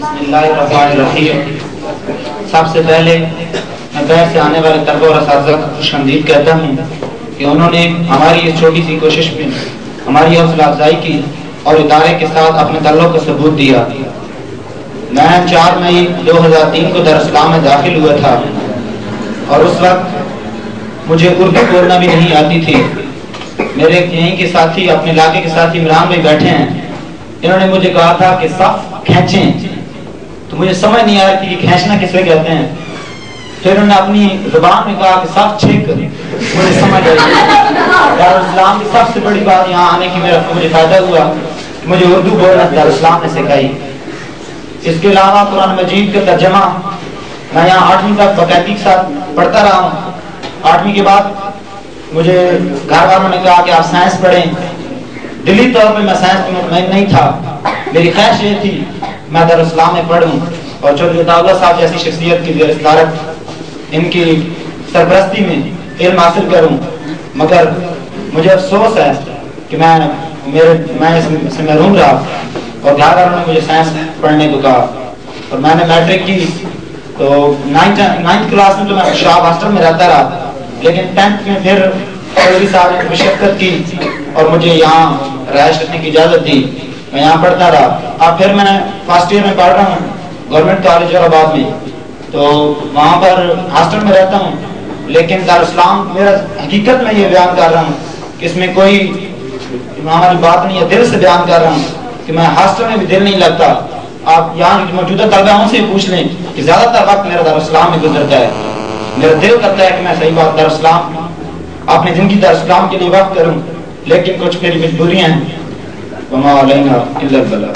बिस्मिल्लाहिर्रहमानिर्रहीम। सबसे पहले मैं बाहर से आने वाले तलबा और असातिज़ा को खुशआमदीद कहता हूँ कि उन्होंने हमारी इस छोटी सी कोशिश में हमारी हौसला अफजाई की और इदारे के साथ अपने तल्लुक़ का सबूत दिया। मैं 4 मई 2003 को दारुस्सलाम में दाखिल हुआ था और उस वक्त मुझे उर्दू बोलना भी नहीं आती थी। मेरे यहीं के साथी, अपने इलाके के साथी इमरान भाई बैठे हैं, इन्होंने मुझे कहा था कि सफ खींचें, तो मुझे समझ नहीं आ रही थी कि खींचना किसे कहते हैं। फिर उन्होंने अपनी जुबान में कहा कि सफ छेक, मुझे समझ आई। दारुस्सलाम की सबसे बड़ी बात यहाँ आने की मुझे फायदा हुआ, मुझे उर्दू बोलना दारुस्सलाम ने सिखाई। इसके अलावा कुरान मजीद का तर्जमा मैं यहाँ 8वीं तक बाकायदगी के साथ पढ़ता रहा हूँ। 8वीं के बाद मुझे घर वालों ने कहा कि आप साइंस पढ़ें। दिली तौर पे मैं साइंस में मुतमईन नहीं था, मेरी ख्वाहिश ये थी मैं दारुस्सलाम में पढ़ूं और चौधरी अताउल्लाह साहब जैसी शख्सियत की ज़ियारत, इनकी सरपरस्ती में इल्म हासिल करूं। मगर मुझे अफसोस है कि मैं इससे महरूम रहा और घर वालों ने मुझे साइंस पढ़ने को कहा और मैंने मैट्रिक की। तो 9th क्लास में तो मैं शाह हॉस्टल में रहता रहा, लेकिन 10th में फिर चौधरी साहब ने मशक्कत की और मुझे यहाँ रहायश करने की इजाज़त दी। मैं यहाँ पढ़ता रहा। अब फिर मैं फर्स्ट ईयर में पढ़ रहा हूँ गवर्नमेंट कॉलेज औरंगाबाद में, तो वहाँ पर हॉस्टल में रहता हूँ। लेकिन दारुस्सलाम मेरा हकीकत में ये बयान कर रहा हूँ कि इसमें कोई हमारी बात नहीं है, दिल से बयान कर रहा हूँ कि मैं हॉस्टल में भी दिल नहीं लगता। आप यहाँ मौजूदा तलबा से पूछ लें कि ज़्यादातर वक्त मेरा दारुस्सलाम में गुजरता है। मेरा दिल करता है कि मैं सही बात दारुस्सलाम अपनी ज़िंदगी दारुस्सलाम के लिए वक्त करूँ, लेकिन कुछ मेरी मजबूरियाँ हैं। वमा अलैना इल्लल बलाग।